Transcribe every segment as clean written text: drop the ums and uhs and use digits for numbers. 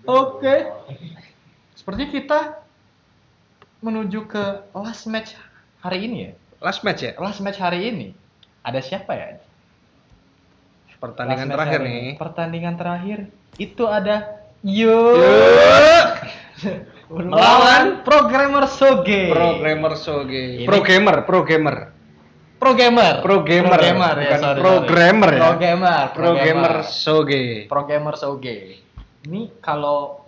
Oke. Sepertinya kita menuju ke last match hari ini ya. Last match ya? Last match hari ini. Ada siapa ya? Pertandingan Last match terakhir hari nih. ini. Pertandingan terakhir itu ada Yo melawan Programmer Soge. Programmer Soge. Ini- Pro gamer. Programmer ya, Bukan sorry. programmer ya. Programmer Soge. Programmer Soge. Ini kalau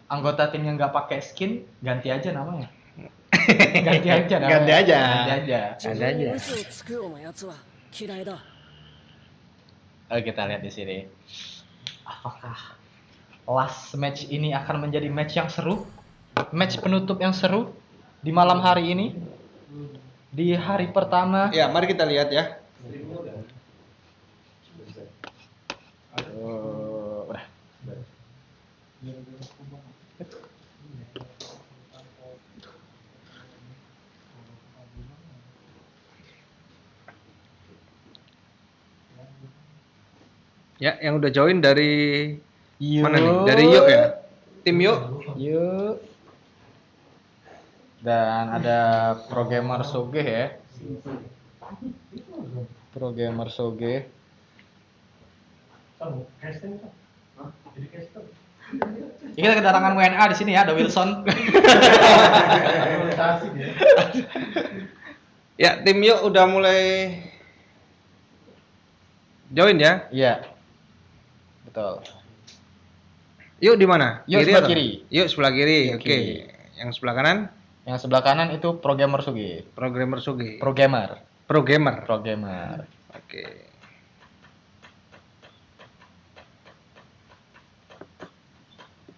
anggota timnya nggak pakai skin, ganti aja namanya. Ganti aja namanya. Ganti aja. Ganti aja. Ada aja. Kita lihat di sini. Apakah last match ini akan menjadi match yang seru? Match penutup yang seru di malam hari ini? Di hari pertama. Ya, mari kita lihat ya. Udah. Ya, yang udah join dari Yuk. mana nih? Dari Yuk ya. Tim Yuk. Yuk. Dan ada Programmer Soge ya. Programmer Soge. Ini kita kedatangan WNA di sini ya, ada Wilson. Ya, tim Yuk udah mulai join ya. Iya. Betul. Yuk di mana? Yuk sebelah atau? kiri. Yuk sebelah kiri. Yuk Oke. kiri. Yang sebelah kanan Yang sebelah kanan itu Programmer Soge. Programmer Soge. Programmer. Pro gamer. Oke.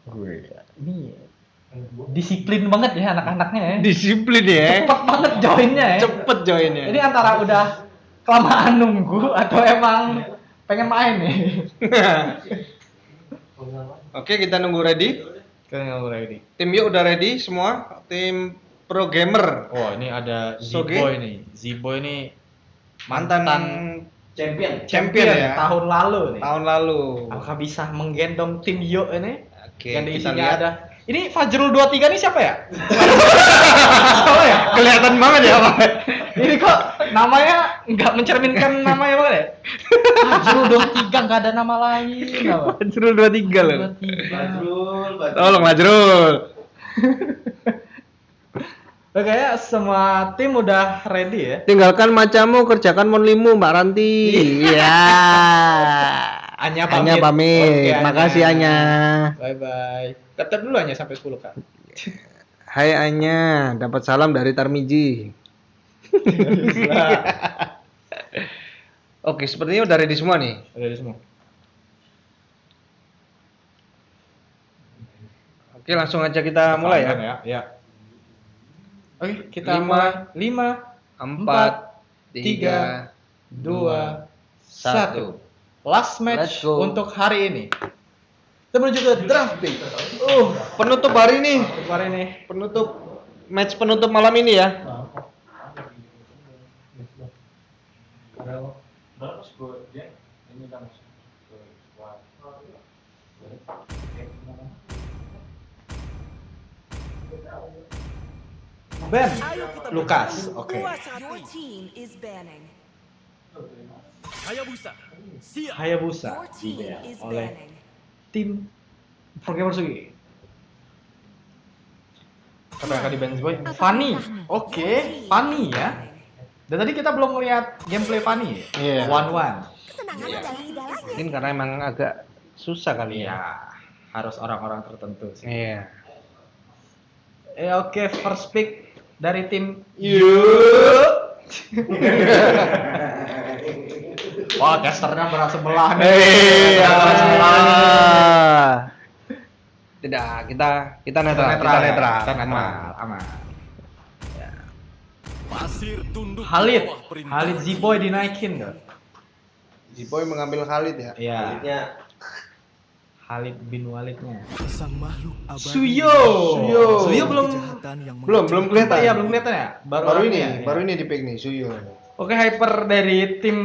Gue ini disiplin banget ya anak-anaknya ya. Disiplin ya. Cepet banget joinnya ya. Cepet joinnya. Ini antara udah kelamaan nunggu atau emang pengen main nih. Oke, kita nunggu ready. Kita nunggu ready. Tim Yuk udah ready semua. Tim Pro gamer. Oh, ini ada Soge. Z-Boy nih. Z-Boy ini Mantan champion ya. tahun lalu nih. Tahun lalu. Apakah bisa menggendong tim Yo ini? Oke, Yang di kita isinya lihat. ada. Ini Fajrul 23 ini siapa ya? Siapa ya? Kelihatan banget ya, Pak. Ini kok namanya nggak mencerminkan namanya banget ya? Fajrul 23 nggak ada nama lain. Apa? Majrul 23 loh. 23. Tolong Majrul. Oke ya, semua tim udah ready ya. Tinggalkan macamu, kerjakan monlimu, Mbak Ranti. Iya. Anya Anya pamit. Oke, Makasih Anya. Bye bye. Tetap dulu Anya sampai 10 kan. Hai Anya, dapat salam dari Tarmiji. Oke, sepertinya udah ready semua nih. Ready semua. Oke, langsung aja kita mulai ya. Ya. Oke, kita Lima, mulai. 5, 4, 3, 2, 1. Last match Let's go. untuk hari ini. Kita menuju ke draft pick. Penutup hari ini. Hari ini. Match penutup malam ini ya. Ben Lukas. Oke. Your team is banning. Hayabusa Your team dibayar is oleh banning. tim Programmer Sugi. Siapa yang akan di ban boy? Fanny. Oke, Fanny ya. Dan tadi kita belum melihat gameplay Fanny ya? Iya. 1-1. Kesenangan adalah segalanya. Mungkin karena emang agak susah kali Iya, ya. harus orang-orang tertentu sih. Iya. Oke, first pick dari tim Wah, casternya berasa sebelah nih. Iya. Berasa sebelah nih. Tidak, kita netral. Kita netral. Kita netral, aman. Halid Z-Boy dinaikin tuh. Ziboy mengambil Khalid ya. Iya. Khalidnya Khalid bin Walidnya. Sang makhluk abadi Suyo belum belum kelihatan. Iya, belum kelihatan ya? Baru ini, ya? baru ini di pick nih, Suyo. Oke, hyper dari tim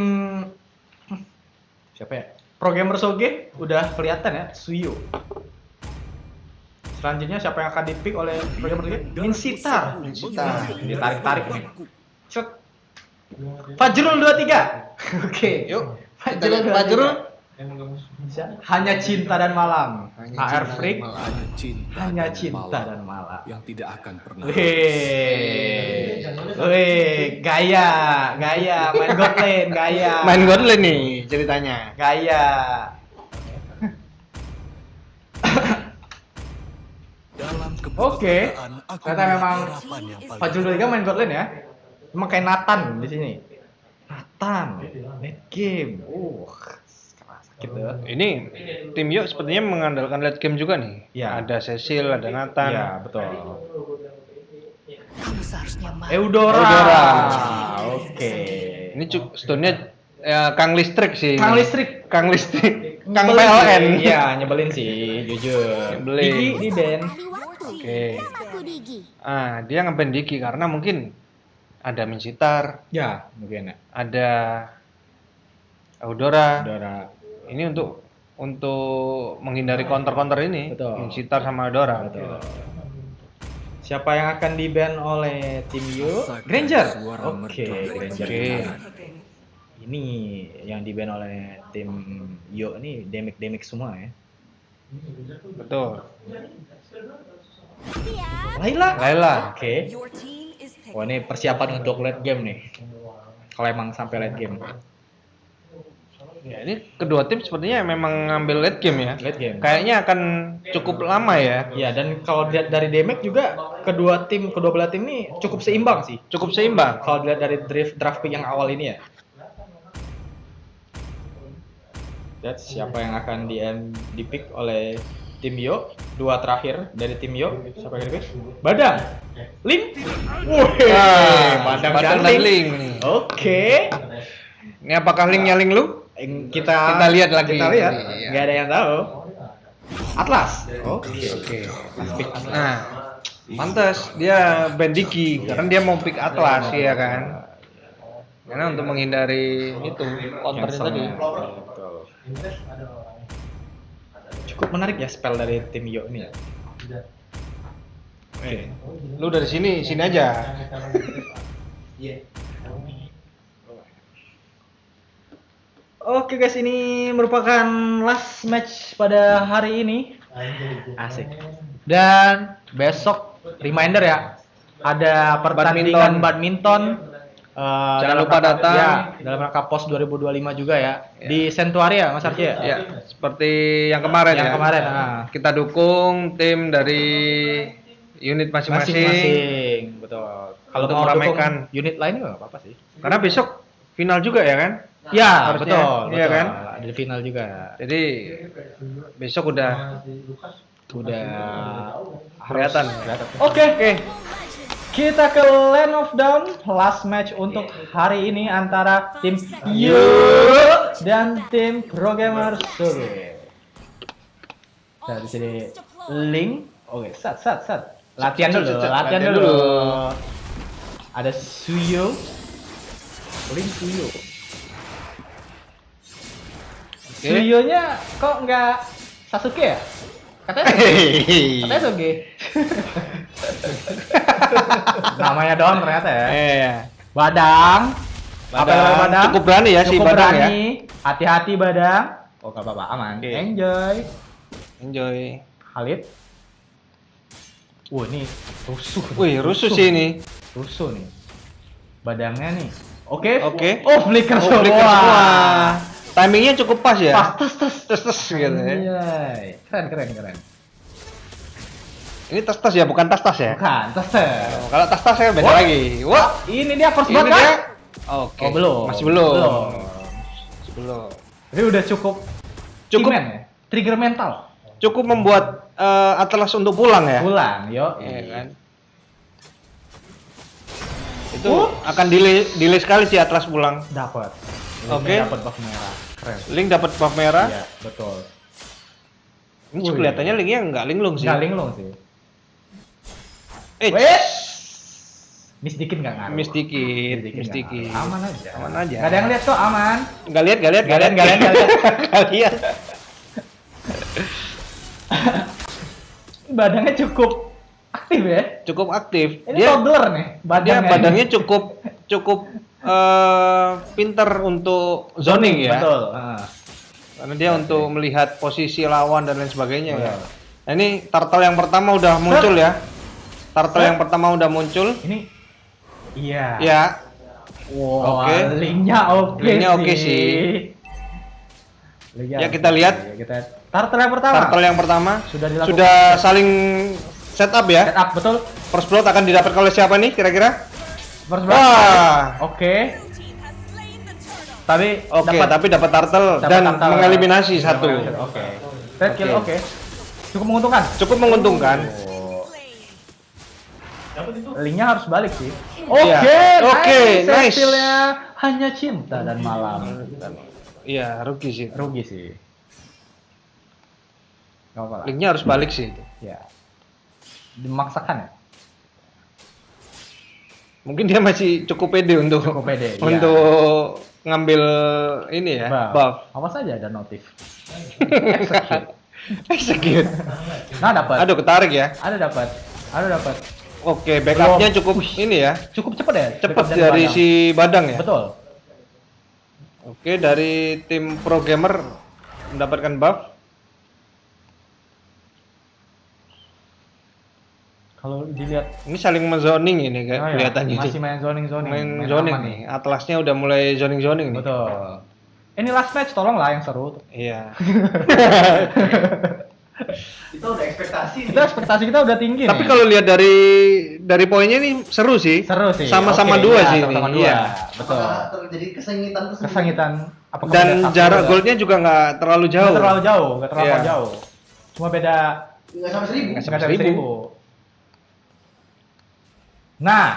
siapa ya? Programmer Soge udah kelihatan ya, Suyo. Selanjutnya siapa yang akan dipick oleh Programmer Soge? Minsitar. Ditarik-tarik nih. Shot. Fajrul 23. Oke, Yuk. Fajrul Kita lihat Fajrul. 23. Hanya cinta dan malam. Hanya HR cinta Freak. dan malam. Hanya cinta dan malam. yang tidak akan pernah. Wih, gaya, main God lane, gaya. Main God lane nih ceritanya. Gaya. Dalam Oke. keputusasaan, aku Ternyata memang melihat harapan yang paling Fajrul 23 main God lane ya. Emang kayak Nathan di sini. Nathan, late game. Sakit tuh. Ini tim Yo sepertinya mengandalkan late game juga nih. Ya. Ada Cecil, ada Nathan. Iya, betul. Kamu seharusnya malu. Eudora. Oke. Ini stone-nya Kang Listrik sih. Kang Listrik. Kang Listrik. Kang Nyebelin PLN. sih. Iya, nyebelin sih, jujur. Nyebelin. Digi di band. Oke. Dia nge-ban Diki karena mungkin ada Minsitar, Ya, mungkin ya. ada Eudora. Eudora. Ini untuk menghindari counter-counter ini. Betul. Minsitar sama Eudora. Betul. Siapa yang akan di-ban oleh tim Yo? Rasakan Granger. suara Oke, merdu dari Granger. Oke. Ini yang di-ban oleh tim Yo ini damage semua ya. Betul. Layla. Oke. Your team is taking. Wah, ini persiapan untuk late game nih. Kalau emang sampai late game. Ya, ini kedua tim sepertinya memang ngambil late game ya. Late game. Kayaknya akan cukup lama ya. Iya, dan kalau dilihat dari damage juga kedua belah tim ini cukup seimbang sih. Cukup seimbang. Kalau dilihat dari draft pick yang awal ini ya. Lihat siapa yang akan di pick oleh tim Yo. Dua terakhir dari tim Yo. Siapa yang di pick? Badang. Link. Wih, Badang dan Link. nih. Oke. Ini apakah linknya link lu? Kita lihat lagi. Kita lihat. Iya. Nggak ada yang tahu. Atlas. Oke. Pick Atlas. Nah, pantas dia ban Diki karena dia mau pick Atlas ya kan. Karena untuk menghindari itu counternya tadi. Betul. Cukup menarik ya spell dari tim Yo ini ya. Lu dari sini aja. Oke guys, ini merupakan last match pada hari ini. Asik. Dan besok reminder ya, ada pertandingan badminton. Jangan dalam lupa rangka- datang. Ya, dalam rangka POS 2025 juga ya. Di Sentuari ya, Mas Arci ya? Ya, seperti yang kemarin Yang ya. kemarin. Kita dukung tim dari unit masing-masing. Masing-masing, betul. Kalau Untuk mau meramaikan. dukung unit lain juga nggak apa-apa sih. Karena besok final juga ya kan? Ya, Harusnya, betul, iya betul. kan? Ada di final juga. Jadi besok udah kelihatan. Oke. Kita ke Land of Dawn, last match untuk hari ini antara tim Yo dan tim Programmer Soge. Nah, di sini Link. Oke, sat. Latihan dulu. Ada Suyo. Link Suyo. Suyonya kok nggak Sasuke ya? Katanya Soge. Namanya doang ternyata ya. Iya. Badang. Apa namanya Badang? Cukup berani ya si Cukup Badang ya. berani. Hati-hati Badang. Oh, gak apa-apa, aman. Oke. Enjoy. Khalid. Wah, ini rusuh. Wih, rusuh sih ini. Rusuh nih. Badangnya nih. Oke. Oke. Oh, flicker Oh, flicker semua. semua. Timingnya cukup pas ya. Pas, Tes gitu ya. Anjay. Keren. Ini tas ya, bukan tas ya. Bukan, tes. Kalau tas saya beda Wah. lagi. Wah, Ini dia first ini blood dia. kan? Oke. Oh, belum. Masih belum. Belum. Ini udah cukup Cukup. Iman ya? Trigger mental. Cukup membuat Atlas untuk pulang ya. Pulang, yo. Iya kan. Itu akan delay sekali sih Atlas pulang. Dapat. Oke. Dapat buff merah. Keren. Link dapat buff merah. Iya, betul. Ini Wih. kelihatannya linknya nggak linglung sih. Nggak linglung sih. Eh, Wes. Miss dikit nggak ngaruh. Miss dikit, Miss miss nggak dikit. ngaruh. Aman aja. Aman aja. Gak ada yang lihat kok, aman. Nggak lihat. Nggak lihat. Nggak lihat. Badannya cukup aktif ya. Cukup aktif. Ini toddler nih Dia badannya cukup pinter untuk zoning ya. Betul. Karena dia untuk melihat posisi lawan dan lain sebagainya ya. Betul. Nah, ini turtle yang pertama udah muncul ya. Turtle yang pertama udah muncul. Ini iya. Ya. Wow, Oke. linknya oke. Linknya oke sih. Linknya Ya, oke kita lihat. sih. Kita turtle yang pertama. Turtle yang pertama Sudah dilakukan. sudah saling setup ya. Setup betul. First blood akan didapat oleh siapa nih kira-kira? First blood. Wah. Oke. Tapi Oke, tapi dapat turtle dan turtle. mengeliminasi satu. Oke. Third kill Oke. oke. Cukup menguntungkan. Cukup menguntungkan. Linknya harus balik sih. Iya. Oke, nice. Hasilnya hanya cinta dan malam. Iya, rugi sih. Rugi sih. Gak apa lah. Linknya harus balik sih. Ya. Dimaksakan ya? Mungkin dia masih cukup pede untuk Cukup pede, iya. untuk ngambil ini ya, buff. Apa saja ada notif. Execute. Nah, dapat. Aduh, ketarik ya. Ada dapat. Oke, backupnya Belum. cukup ini ya. Cukup cepat ya? Cepat Backup dari Badang. si Badang ya. Betul. Oke, dari tim Pro Gamer mendapatkan buff. Kalau dilihat Ini saling menzoning ini kayak oh ya, kelihatannya. masih main zoning. Main zoning aman nih. Atlasnya udah mulai zoning nih. Betul. Ini last match tolonglah yang seru. Iya. Itu udah ekspektasi. Ekspektasi kita udah tinggi Tapi nih. kalau lihat dari poinnya nih seru sih. seru sih. Sama-sama Oke, dua iya, sih sama-sama ini. dua. Iya. Betul. Apakah terjadi kesengitan tersebut? Kesangitan apakah Dan beda satu jarak juga? goldnya juga nggak terlalu jauh. Nggak terlalu Iya. jauh. Cuma beda Nggak sampai 1000. Nggak nggak sampai sampai 1000. Nah,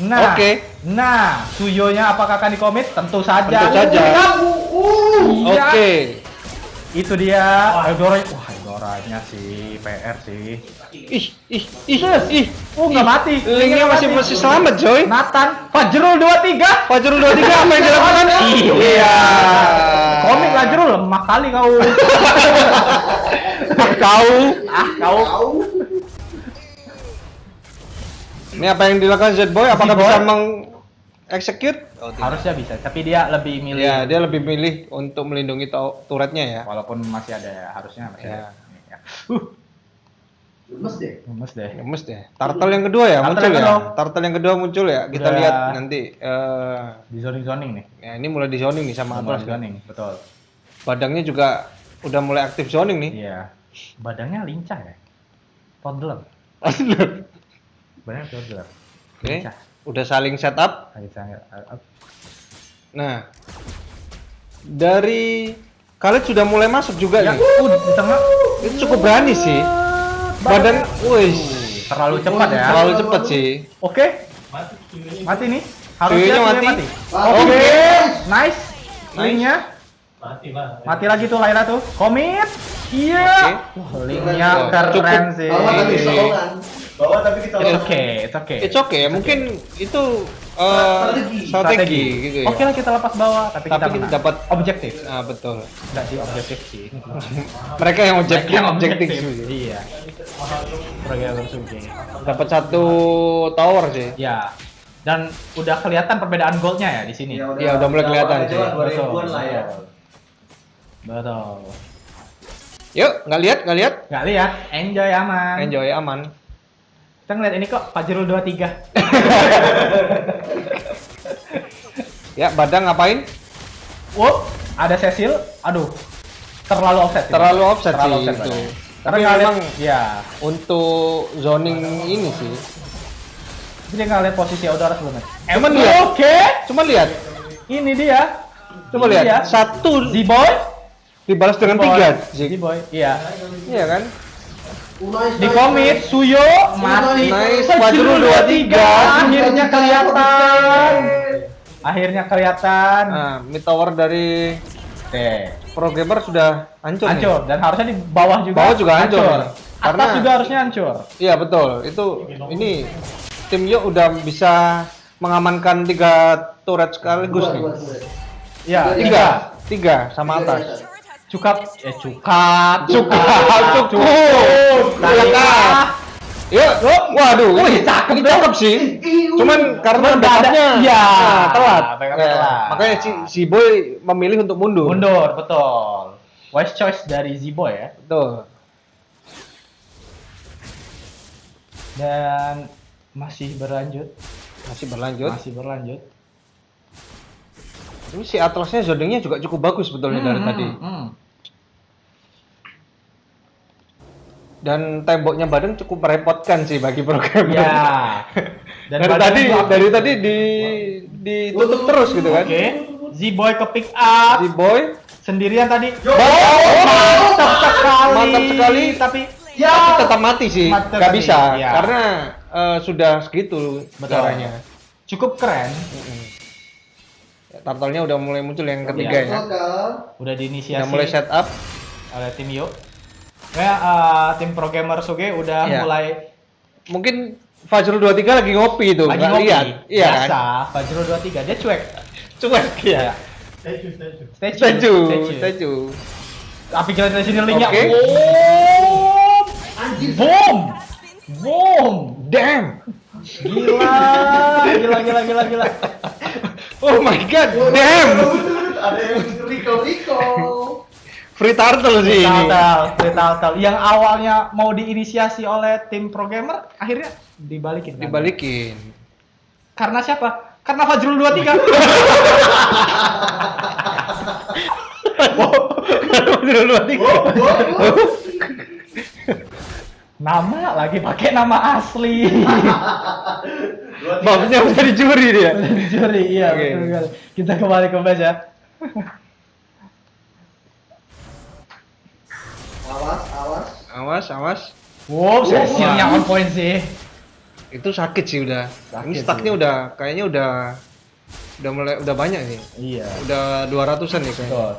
Oke. Nah, Suyonya apakah akan dikomit? Tentu saja. Tentu saja. Iya. Oke. Itu dia. Eudoranya sih PR sih. Ih. Nggak mati. Linknya masih selamat, coy. Nathan Fajrul 23. Fajrul 23 apa yang dilakukan? Iya. Komik lah Jrul, lemah kali kau. Kau. Ini apa yang dilakukan Z-Boy? Apakah Z-Boy? bisa meng-execute? Harusnya bisa, tapi dia lebih milih. Ya, dia lebih milih untuk melindungi turretnya ya. Walaupun masih ada, harusnya masih Ya. ada. Ya. Lemes deh. Gemes deh. Gemes deh. Turtle yang kedua ya Turtle muncul yang ya. kedua. Turtle yang kedua muncul ya. Kita Udah. lihat nanti. Di zoning nih. Ya ini mulai di zoning nih sama Mulai Atlas. zoning, betul. Badangnya juga udah mulai aktif zoning nih. Iya. Badannya lincah ya. Toddler. Badannya toddler. Oke. Lincah. Udah saling setup. Lincah. Nah, dari Khalid sudah mulai masuk juga Ya, nih. di tengah. Itu cukup berani sih. Badan, wih, Terlalu cepat ya. terlalu cepat sih. Oke. Mati nih. Tuyulnya Tuyulnya mati. Oke. Nice. Linknya. Mati lagi tuh Laila tuh. Komit. Iya. Wah, linknya Cukup. keren sih. Bawa tapi kecolongan. Bawa tapi It's kecolongan. okay, it's okay. It's okay, mungkin itu strategi gitu ya. Oke lah kita lepas bawah, tapi kita kita menang. dapat objektif. Ah, betul. Enggak sih objektif sih. Mereka yang objektif, Yang objektif. Iya. Program Sugi. Dapat satu tower sih. Ya. Dan udah kelihatan perbedaan goldnya ya di sini. Iya, udah mulai kelihatan sih. 2000-an lah ya. Betul. Yuk, nggak lihat? Nggak lihat, enjoy aman. Enjoy, aman. Kita ngeliat ini kok Fajrul 23. Ya, Badang ngapain? Wow, ada Cecil. Aduh. Terlalu offset. sih. Terlalu offset sih offset itu. Badang. Tapi Karena nggak memang lihat- ya, untuk zoning ini sih. dia nggak lihat posisi Eudora sebelumnya. Cuman lihat. Oke. Cuma lihat. Ini dia. Coba Ini lihat. dia. Satu Z-Boy. dibalas dengan Z-Boy. 3. Zik. Z-Boy. Iya. Iya kan? Di komit Suyo mati. Nice, Fajrul Fajrul 23. Akhirnya kelihatan. Akhirnya kelihatan. Nah, mid tower dari Pro Gamer sudah hancur nih. Hancur dan harusnya di bawah juga. Bawah juga hancur. Atas Karena- juga harusnya hancur. Iya, betul. Itu ini tim Yo udah bisa mengamankan 3 turret sekaligus nih. Ya, Tiga sama atas. cukup. Cukup. Iya kah? Ya, waduh, ini cakep sih. Cuman karena backupnya Iya, telat. backupnya Nah, telat. makanya si Boy memilih untuk mundur. Mundur, betul. Wise choice dari Z-Boy ya. Betul. Dan masih berlanjut. Masih berlanjut. Ini si Atlasnya zodengnya juga cukup bagus sebetulnya dari tadi. Dan temboknya badan cukup merepotkan sih bagi programmer. Ya. Dan dari tadi ditutup terus gitu kan. Oke. Z-Boy ke pick up. Si Boy Sendirian tadi. mantap sekali. Tapi tapi tetap mati sih. Mati Nggak tadi, bisa ya. karena sudah segitu caranya. cukup keren. Turtle-nya udah mulai muncul yang ketiga ya. Udah diinisiasi Udah mulai setup. oleh tim Yo. Ya, tim programmer Suge udah Iya. mulai Mungkin Fajrul 23 lagi ngopi tuh, lagi nggak ngopi. lihat. Iya kan? Biasa, Fajrul 23 dia cuek. Cuek ya. Statue. Statue. Tapi kita dari sini linknya. Oke. Boom. Boom. Damn. Gila. Oh my god, damn. Ada yang Rico. Free turtle sih ini. Free Turtle yang awalnya mau diinisiasi oleh tim programmer akhirnya dibalikin. kan? Dibalikin. Karena siapa? Karena Fajrul 23. Fajrul 23. Nama lagi pakai nama asli. Babnya udah dicuri dia. Juri, iya Oke. betul sekali. Kita kembali ke match ya. Awas. Wow, hasilnya on point sih. Itu sakit sih udah. Ini Sakit stucknya sih. udah kayaknya udah banyak nih. Iya. Udah 200-an nih kayaknya. Betul.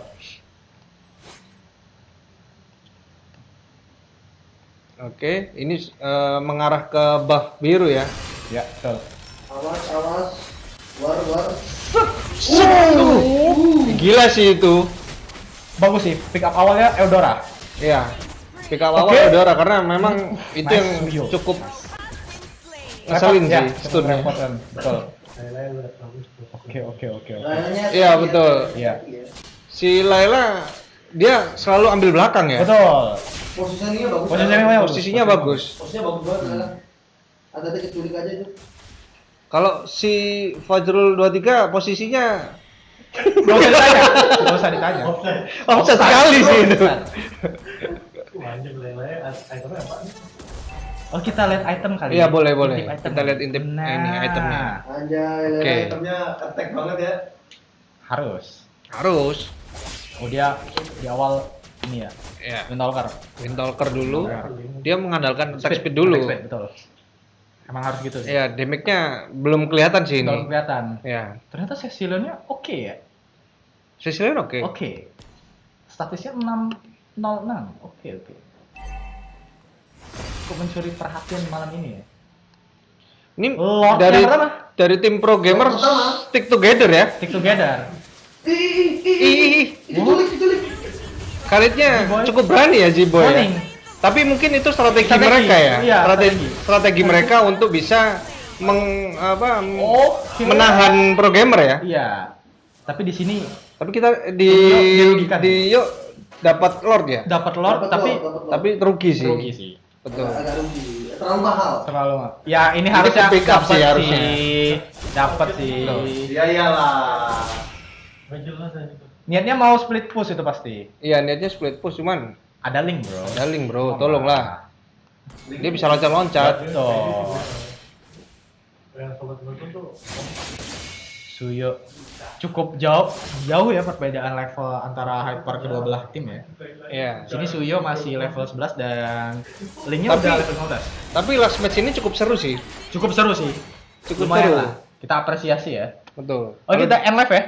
Oke, ini mengarah ke buff biru ya. Ya, betul. Awas. War. Gila sih itu. Bagus sih, pick up awalnya Eudora. Iya. Pick up awal Oke. Eudora karena memang itu Nice, yang Suyo. cukup ngeselin Repot, sih ya, stunnya. repot kan. Betul. Oke. Iya, betul. Iya. Si Layla dia selalu ambil belakang ya. Betul. Posisinya bagus. Posisinya bagus. Posisinya bagus banget. Ada keculik aja tuh. Kalau si Fajrul 23 posisinya Gak usah ditanya. offset sekali sih itu. Oh, kita lihat item kali. Iya, ya? boleh. Intip item. Kita lihat intip ini itemnya. Anjay, Oke. itemnya attack banget ya. Harus. Harus. Oh, dia di awal ini ya. Ya, Windtalker. Windtalker dulu. Dia mengandalkan attack speed dulu. Attack speed, betul. Emang harus gitu sih. Ya, damage-nya belum kelihatan sih Belum ini. kelihatan. Ya. Ternyata Cecilionnya oke ya. Cecilion oke. Oke. Statusnya 606. Oke. Cukup mencuri perhatian malam ini ya. Ini Lord dari yang pertama. dari tim pro gamer Lord pertama. stick together ya. Stick together. Ih, Diculik. kalitnya Z-Boy. cukup berani ya Z-Boy ya. Warning. Tapi mungkin itu strategi Strategi, mereka ya. iya, Strategi mereka untuk bisa Oke. menahan pro gamer ya. Iya. Tapi di sini Tapi kita Dirugikan. di yuk dapat Lord ya. dapat Lord tapi Tapi rugi sih. rugi sih. Betul. Agak rugi. Terlalu mahal. Terlalu. Ya, ini harusnya pick up sih dapat harusnya. Dapat sih. Iya iyalah. Niatnya mau split push itu pasti. Iya, niatnya split push cuman Ada link, Bro. ada link, Bro. Tolonglah. Dia bisa loncat-loncat. Betul. Suyo cukup jauh ya perbedaan level antara Hyper kedua belah tim ya. Iya. Sini Suyo masih level 11 dan linknya Tapi- udah level 15. Tapi last match ini cukup seru sih. Cukup seru sih. Cukup Lumayan seru. lah. Kita apresiasi ya. Betul. Oh, kita end live ya.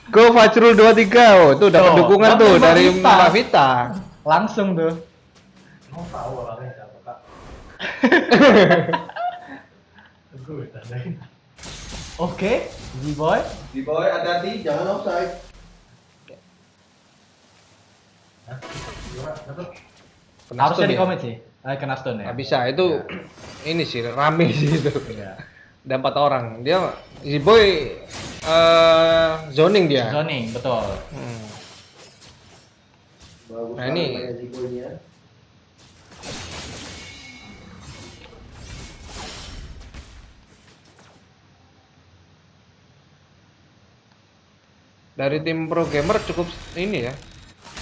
Go Fajrul 23. Oh, itu dapat Tuh, dukungan dapat tuh Mbak dari Vita. Mbak Vita. Langsung tuh. Mau tahu orangnya siapa kak? Gue tandain. Oke, Z-Boy. Di bawah hati-hati, jangan offside. Kena Harusnya stun di ya? comment sih. Kena stun ya. Nggak bisa, itu ini sih rame sih itu. Iya. Ada 4 orang. Dia Z-Boy zoning dia. Zoning, betul. Hmm. Bagus Nah, ini. banget Zico-nya. Dari tim pro gamer cukup ini ya.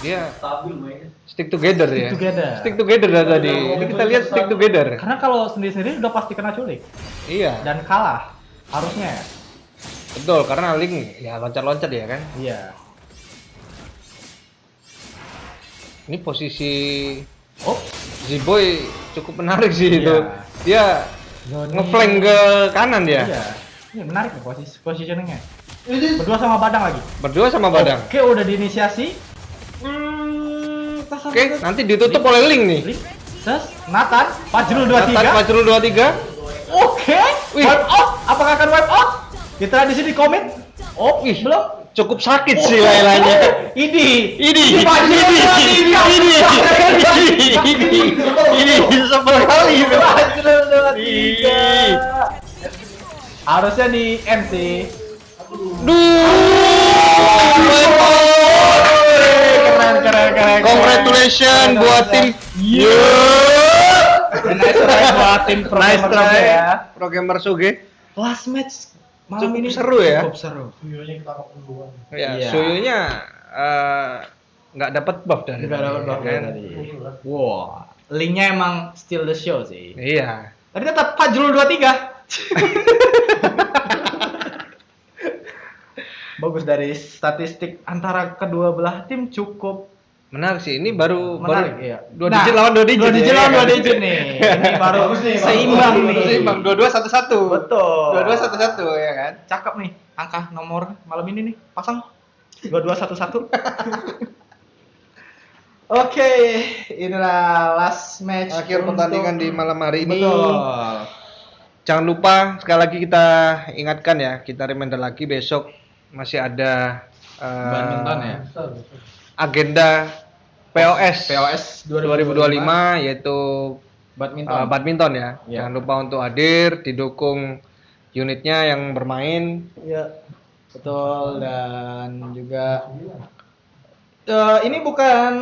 Dia Stabil mainnya. stick together ya. together. Stick together dari tadi. Ini kita lihat stick together. Karena kalau sendiri-sendiri udah pasti kena culik Iya. dan kalah harusnya ya. Betul, karena Link ya loncat-loncat ya kan. Iya. Ini posisi Oh, Z-Boy cukup menarik sih Iya. itu. Dia Zoning. ngeflank ke kanan dia. Iya. Ini menarik nih positioningnya. Ini Berdua sama Badang lagi. Berdua sama Badang. Oke, udah diinisiasi. Oke, nanti ditutup oleh Link nih. Ses, Nathan, Fajrul 23. Nathan Fajrul 23. Oke. Wih. Wipe out. Apakah akan wipe out? Kita di sini komen. Oh, Wih. belum. Cukup sakit sih lain-lainnya. Ini Ini sebel kali. Fajrul 23. Ih. Harusnya di MC. Keren. Congratulations buat tim. Nice try buat tim pro Nice gamer try juga ya. Pro gamer Suge. Last match malam Cukup ini seru ya. Cukup seru. videonya kita duluan. Ya, Iya. Suyunya nggak dapat buff dari Enggak tadi, dapat buff kan? tadi. Wow, linknya emang still the show sih. Iya. Tapi tetap Fajrul 23. Bagus dari statistik antara kedua belah tim cukup Menarik sih. Ini baru menarik baru ya. dua digit lawan dua digit. Dua digit ya, lawan kan? dua digit nih. Ini baru Bagus nih, seimbang bagus, nih. Seimbang 22-1-1. Betul. 22-1-1 ya kan? Cakep nih angka nomor malam ini nih. Pasang 2211. Oke, inilah last match Akhir untuk- pertandingan di malam hari ini. Betul. Jangan lupa sekali lagi kita ingatkan ya, kita reminder lagi besok masih ada Badminton ya. agenda POS POS 2025 yaitu badminton. badminton ya. Ya. Jangan lupa untuk hadir, didukung unitnya yang bermain. Iya, betul. Dan juga ini bukan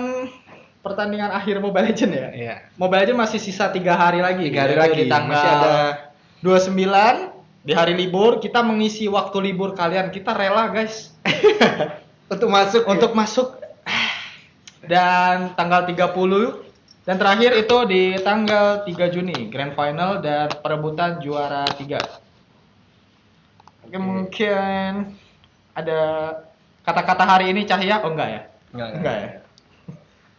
pertandingan akhir Mobile Legends ya. Iya. Mobile Legends masih sisa 3 hari lagi. 3 hari yaitu lagi. Di tanggal Masih ada 29 di hari libur. Kita mengisi waktu libur kalian. Kita rela guys untuk masuk untuk masuk. Dan tanggal 30 dan terakhir itu di tanggal 3 Juni Grand Final dan perebutan juara 3. Oke, mungkin ada kata-kata hari ini Cahya? Oh enggak ya? Enggak ya?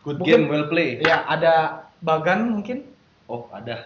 Good Mungkin- game, well play. Ya, ada Bagan mungkin? Oh, ada.